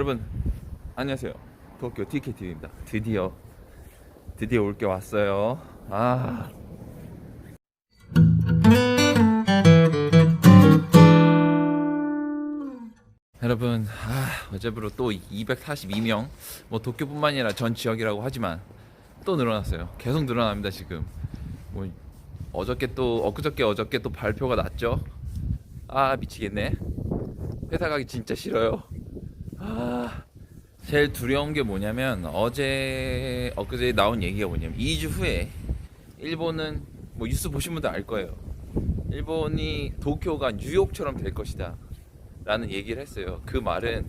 여러분 안녕하세요. 도쿄 TKTV입니다. 드디어 올 게 왔어요. 여러분 어제부로 또 242명, 뭐 도쿄뿐만 아니라 전 지역이라고 하지만 또 늘어났어요. 계속 늘어납니다. 지금 뭐 어저께 또 발표가 났죠. 미치겠네. 회사 가기 진짜 싫어요. 제일 두려운 게 뭐냐면 엊그제 나온 얘기가 뭐냐면 2주 후에 일본은, 뭐 뉴스 보신 분들 알 거예요. 일본이 도쿄가 뉴욕처럼 될 것이다 라는 얘기를 했어요. 그 말은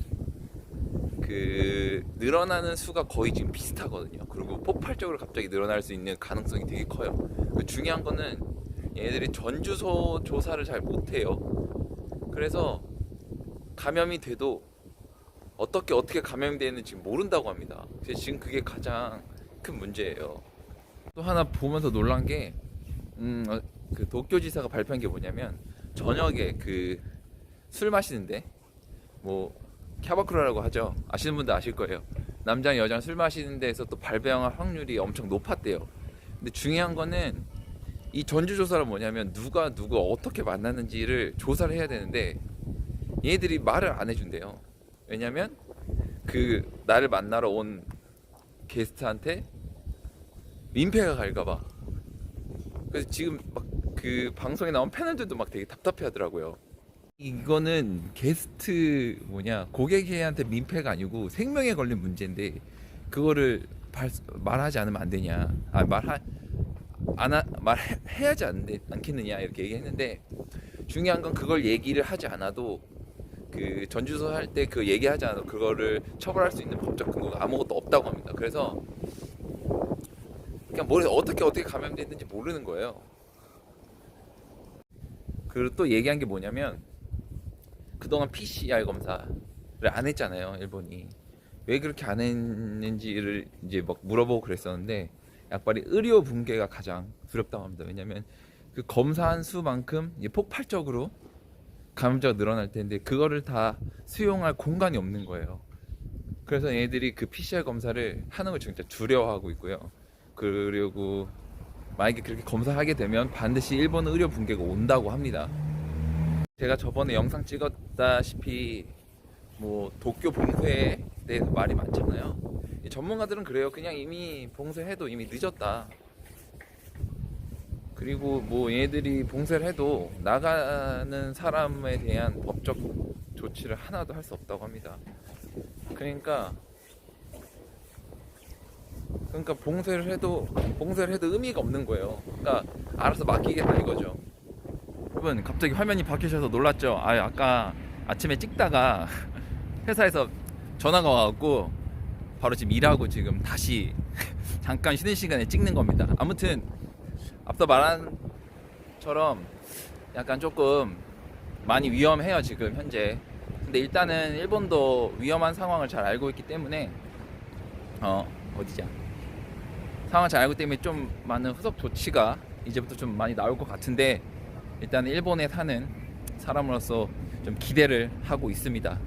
그 늘어나는 수가 거의 지금 비슷하거든요. 그리고 폭발적으로 갑자기 늘어날 수 있는 가능성이 되게 커요. 그 중요한 거는 얘네들이 전주소 조사를 잘 못해요. 그래서 감염이 돼도 어떻게 감염이 되는지 지금 모른다고 합니다. 그래서 지금 그게 가장 큰 문제예요. 또 하나 보면서 놀란 게 그 도쿄지사가 발표한 게 뭐냐면, 저녁에 그 술 마시는데, 뭐 캬바쿠라라고 하죠. 아시는 분들 아실 거예요. 남자랑 여자랑 술 마시는 데에서 또 발병할 확률이 엄청 높았대요. 근데 중요한 거는 이 전주조사는 뭐냐면 누가 누구 어떻게 만났는지를 조사를 해야 되는데 얘들이 말을 안 해준대요. 왜냐면 그 나를 만나러 온 게스트한테 민폐가 갈까봐. 그래서 지금 막 그 방송에 나온 패널들도 막 되게 답답해 하더라고요. 이거는 게스트 고객한테 민폐가 아니고 생명에 걸린 문제인데 그거를 말하지 않으면 안 되냐, 말해야지 않겠느냐 이렇게 얘기했는데, 중요한 건 그걸 얘기를 하지 않아도, 그 전주소 할 때 그 얘기하지 않아도 그거를 처벌할 수 있는 법적 근거가 아무것도 없다고 합니다. 그래서 그냥 어떻게 감염됐는지 모르는 거예요. 그리고 또 얘기한 게 뭐냐면, 그동안 PCR 검사를 안 했잖아요, 일본이. 왜 그렇게 안 했는지를 이제 막 물어보고 그랬었는데, 약발이 의료 붕괴가 가장 두렵다고 합니다. 왜냐면 그 검사한 수만큼 폭발적으로 감염자가 늘어날 텐데 그거를 다 수용할 공간이 없는 거예요. 그래서 얘네들이 그 PCR 검사를 하는 걸 진짜 두려워하고 있고요. 그리고 만약에 그렇게 검사하게 되면 반드시 일본 의료 붕괴가 온다고 합니다. 제가 저번에 영상 찍었다시피 뭐 도쿄 봉쇄에 대해서 말이 많잖아요. 전문가들은 그래요. 그냥 이미 봉쇄해도 이미 늦었다. 그리고 뭐 얘네들이 봉쇄를 해도 나가는 사람에 대한 법적 조치를 하나도 할 수 없다고 합니다. 그러니까 봉쇄를 해도 의미가 없는 거예요. 그러니까 알아서 맡기겠다 이거죠. 여러분 갑자기 화면이 바뀌셔서 놀랐죠? 아까 아침에 찍다가 회사에서 전화가 와갖고 바로 지금 일하고 지금 다시 잠깐 쉬는 시간에 찍는 겁니다. 아무튼 앞서 말한 처럼 약간 조금 많이 위험해요 지금 현재. 근데 일단은 일본도 위험한 상황을 잘 알고 있기 때문에 상황을 잘 알고 있기 때문에 좀 많은 후속 조치가 이제부터 좀 많이 나올 것 같은데, 일단 일본에 사는 사람으로서 좀 기대를 하고 있습니다.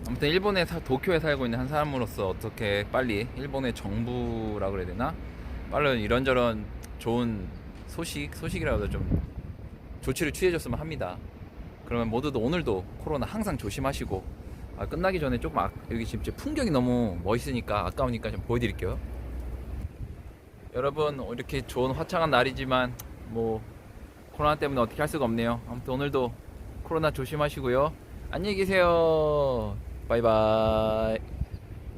아무튼 일본에 도쿄에 살고 있는 한 사람으로서 어떻게 빨리 일본의 정부라 그래야 되나, 빨리 이런저런 좋은 소식이라도 좀 조치를 취해줬으면 합니다. 그러면 모두도 오늘도 코로나 항상 조심하시고, 끝나기 전에 조금 여기 지금 풍경이 너무 멋있으니까 아까우니까 좀 보여드릴게요. 여러분 이렇게 좋은 화창한 날이지만 뭐 코로나 때문에 어떻게 할 수가 없네요. 아무튼 오늘도 코로나 조심하시고요. 안녕히 계세요. 바이바이.